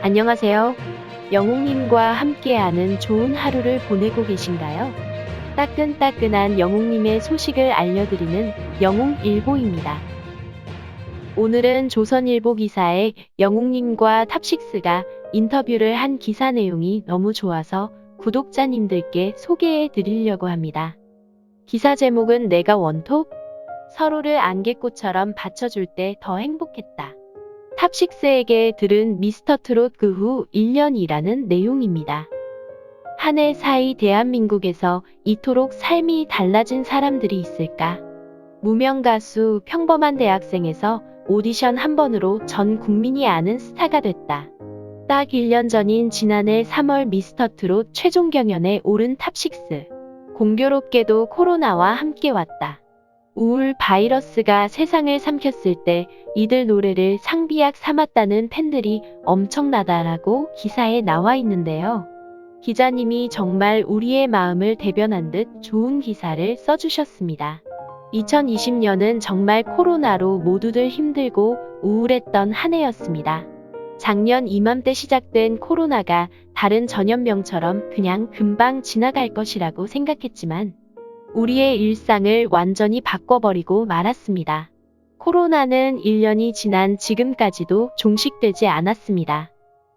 안녕하세요. 영웅님과 함께하는 좋은 하루를 보내고 계신가요? 따끈따끈한 영웅님의 소식을 알려드리는 영웅일보입니다. 오늘은 조선일보 기사에 영웅님과 탑식스가 인터뷰를 한 기사 내용이 너무 좋아서 구독자님들께 소개해 드리려고 합니다. 기사 제목은 내가 원톱? 서로를 안개꽃처럼 받쳐줄 때 더 행복했다. 탑식스에게 들은 미스터트롯 그 후 1년이라는 내용입니다. 한 해 사이 대한민국에서 이토록 삶이 달라진 사람들이 있을까? 무명 가수 평범한 대학생에서 오디션 한 번으로 전 국민이 아는 스타가 됐다. 딱 1년 전인 지난해 3월 미스터트롯 최종 경연에 오른 탑식스. 공교롭게도 코로나와 함께 왔다. 우울 바이러스가 세상을 삼켰을 때 이들 노래를 상비약 삼았다는 팬들이 엄청나다라고 기사에 나와 있는데요. 기자님이 정말 우리의 마음을 대변한 듯 좋은 기사를 써주셨습니다. 2020년은 정말 코로나로 모두들 힘들고 우울했던 한 해였습니다. 작년 이맘때 시작된 코로나가 다른 전염병처럼 그냥 금방 지나갈 것이라고 생각했지만 우리의 일상을 완전히 바꿔버리고 말았습니다. 코로나는 1년이 지난 지금까지도 종식되지 않았습니다.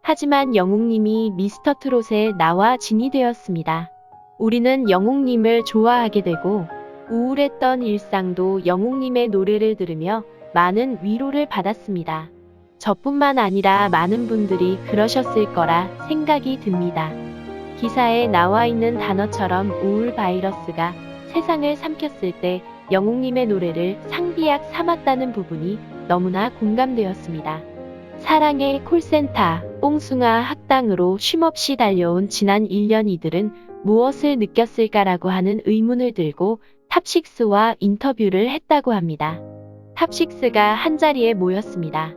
하지만 영웅님이 미스터트롯에 나와 진이 되었습니다. 우리는 영웅님을 좋아하게 되고 우울했던 일상도 영웅님의 노래를 들으며 많은 위로를 받았습니다. 저뿐만 아니라 많은 분들이 그러셨을 거라 생각이 듭니다. 기사에 나와 있는 단어처럼 우울 바이러스가 세상을 삼켰을 때 영웅님의 노래를 상비약 삼았다는 부분이 너무나 공감되었습니다. 사랑의 콜센터, 뽕숭아 학당으로 쉼없이 달려온 지난 1년 이들은 무엇을 느꼈을까라고 하는 의문을 들고 탑식스와 인터뷰를 했다고 합니다. 탑식스가 한자리에 모였습니다.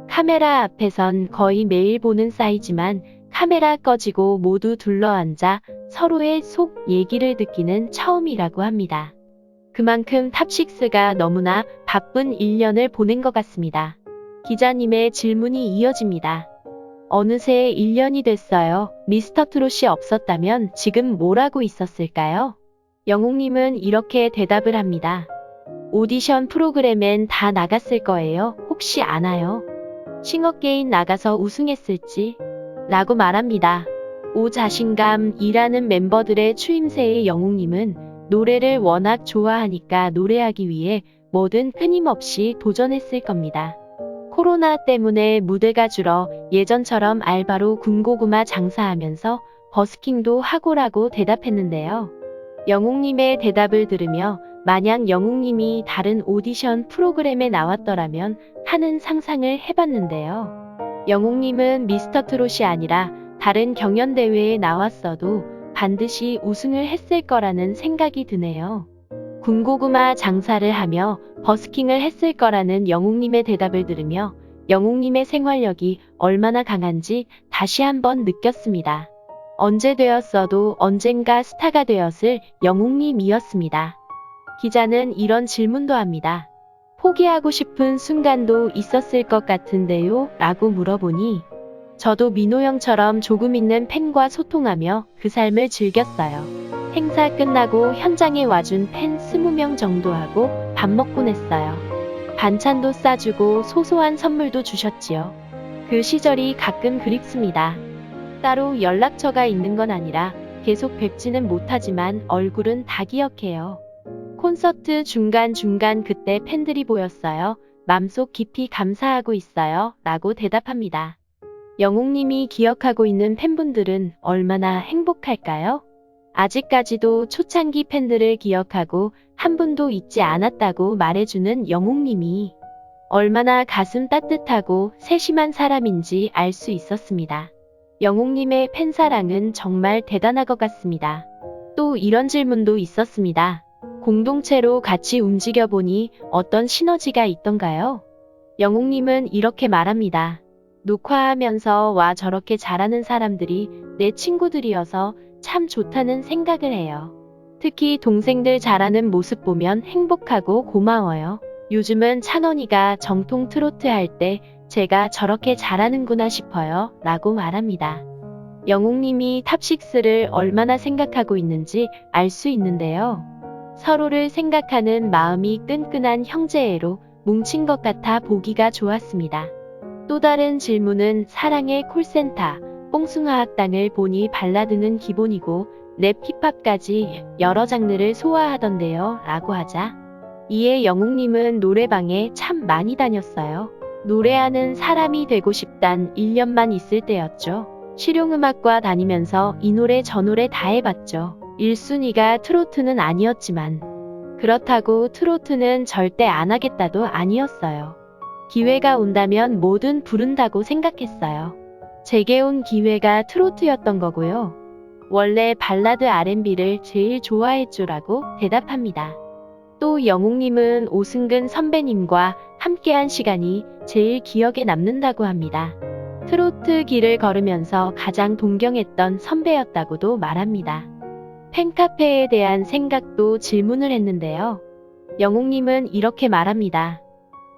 카메라 앞에선 거의 매일 보는 사이지만 카메라 꺼지고 모두 둘러앉아 서로의 속 얘기를 듣기는 처음이라고 합니다. 그만큼 탑식스가 너무나 바쁜 1년을 보낸 것 같습니다. 기자님의 질문이 이어집니다. 어느새 1년이 됐어요. 미스터트롯이 없었다면 지금 뭘 하고 있었을까요? 영웅님은 이렇게 대답을 합니다. 오디션 프로그램엔 다 나갔을 거예요. 혹시 아나요? 싱어게인 나가서 우승했을지? 라고 말합니다. 오 자신감이라는 멤버들의 추임새의 영웅님은 노래를 워낙 좋아하니까 노래하기 위해 뭐든 끊임없이 도전했을 겁니다. 코로나 때문에 무대가 줄어 예전처럼 알바로 군고구마 장사하면서 버스킹도 하고라고 대답했는데요. 영웅님의 대답을 들으며 만약 영웅님이 다른 오디션 프로그램에 나왔더라면 하는 상상을 해봤는데요. 영웅님은 미스터트롯이 아니라 다른 경연대회에 나왔어도 반드시 우승을 했을 거라는 생각이 드네요. 군고구마 장사를 하며 버스킹을 했을 거라는 영웅님의 대답을 들으며 영웅님의 생활력이 얼마나 강한지 다시 한번 느꼈습니다. 언제 되었어도 언젠가 스타가 되었을 영웅님이었습니다. 기자는 이런 질문도 합니다. 포기하고 싶은 순간도 있었을 것 같은데요? 라고 물어보니 저도 민호 형처럼 조금 있는 팬과 소통하며 그 삶을 즐겼어요. 행사 끝나고 현장에 와준 팬 20명 정도 하고 밥 먹곤 했어요. 반찬도 싸주고 소소한 선물도 주셨지요. 그 시절이 가끔 그립습니다. 따로 연락처가 있는 건 아니라 계속 뵙지는 못하지만 얼굴은 다 기억해요. 콘서트 중간중간 그때 팬들이 보였어요. 맘속 깊이 감사하고 있어요. 라고 대답합니다. 영웅님이 기억하고 있는 팬분들은 얼마나 행복할까요? 아직까지도 초창기 팬들을 기억하고 한 분도 잊지 않았다고 말해주는 영웅님이 얼마나 가슴 따뜻하고 세심한 사람인지 알 수 있었습니다. 영웅님의 팬사랑은 정말 대단한 것 같습니다. 또 이런 질문도 있었습니다. 공동체로 같이 움직여보니 어떤 시너지가 있던가요? 영웅님은 이렇게 말합니다. 녹화하면서 와 저렇게 잘하는 사람들이 내 친구들이어서 참 좋다는 생각을 해요. 특히 동생들 잘하는 모습 보면 행복하고 고마워요. 요즘은 찬원이가 정통 트로트 할 때 제가 저렇게 잘하는구나 싶어요. 라고 말합니다. 영웅님이 탑6를 얼마나 생각하고 있는지 알 수 있는데요. 서로를 생각하는 마음이 끈끈한 형제애로 뭉친 것 같아 보기가 좋았습니다. 또 다른 질문은 사랑의 콜센터, 뽕숭아학당을 보니 발라드는 기본이고 랩 힙합까지 여러 장르를 소화하던데요. 라고 하자. 이에 영웅님은 노래방에 참 많이 다녔어요. 노래하는 사람이 되고 싶단 1년만 있을 때였죠. 실용음악과 다니면서 이 노래 저 노래 다 해봤죠. 1순위가 트로트는 아니었지만 그렇다고 트로트는 절대 안 하겠다도 아니었어요. 기회가 온다면 뭐든 부른다고 생각했어요. 제게 온 기회가 트로트였던 거고요. 원래 발라드 R&B를 제일 좋아했죠라고 대답합니다. 또 영웅님은 오승근 선배님과 함께한 시간이 제일 기억에 남는다고 합니다. 트로트 길을 걸으면서 가장 동경했던 선배였다고도 말합니다. 팬카페에 대한 생각도 질문을 했는데요. 영웅님은 이렇게 말합니다.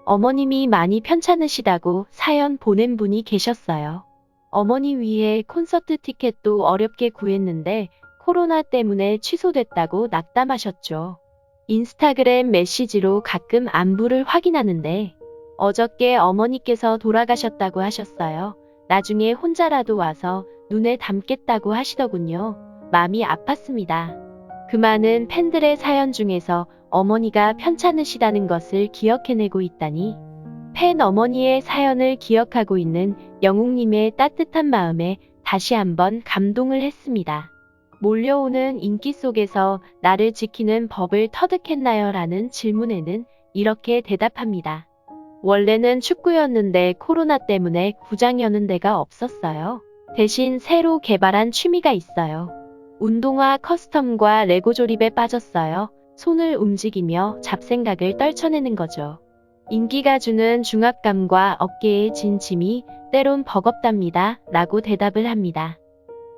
어머님이 많이 편찮으시다고 사연 보낸 분이 계셨어요. 어머니 위해 콘서트 티켓도 어렵게 구했는데 코로나 때문에 취소됐다고 낙담하셨죠. 인스타그램 메시지로 가끔 안부를 확인하는데 어저께 어머니께서 돌아가셨다고 하셨어요. 나중에 혼자라도 와서 눈에 담겠다고 하시더군요. 마음이 아팠습니다. 그 많은 팬들의 사연 중에서 어머니가 편찮으시다는 것을 기억해내고 있다니 팬 어머니의 사연을 기억하고 있는 영웅님의 따뜻한 마음에 다시 한번 감동을 했습니다. 몰려오는 인기 속에서 나를 지키는 법을 터득했나요? 라는 질문에는 이렇게 대답합니다. 원래는 축구였는데 코로나 때문에 구장 여는 데가 없었어요. 대신 새로 개발한 취미가 있어요. 운동화 커스텀과 레고 조립에 빠졌어요. 손을 움직이며 잡생각을 떨쳐내는 거죠. 인기가 주는 중압감과 어깨에 진 짐이 때론 버겁답니다. 라고 대답을 합니다.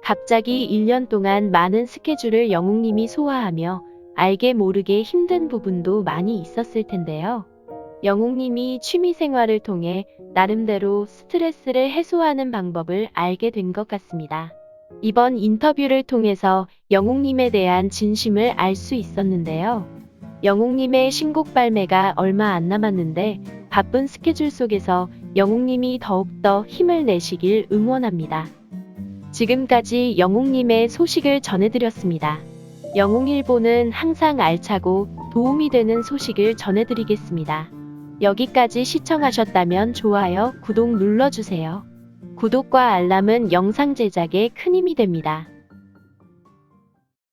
갑자기 1년 동안 많은 스케줄을 영웅님이 소화하며 알게 모르게 힘든 부분도 많이 있었을 텐데요. 영웅님이 취미생활을 통해 나름대로 스트레스를 해소하는 방법을 알게 된 것 같습니다. 이번 인터뷰를 통해서 영웅님에 대한 진심을 알 수 있었는데요. 영웅님의 신곡 발매가 얼마 안 남았는데 바쁜 스케줄 속에서 영웅님이 더욱더 힘을 내시길 응원합니다. 지금까지 영웅님의 소식을 전해드렸습니다. 영웅일보는 항상 알차고 도움이 되는 소식을 전해드리겠습니다. 여기까지 시청하셨다면 좋아요, 구독 눌러주세요. 구독과 알람은 영상 제작에 큰 힘이 됩니다.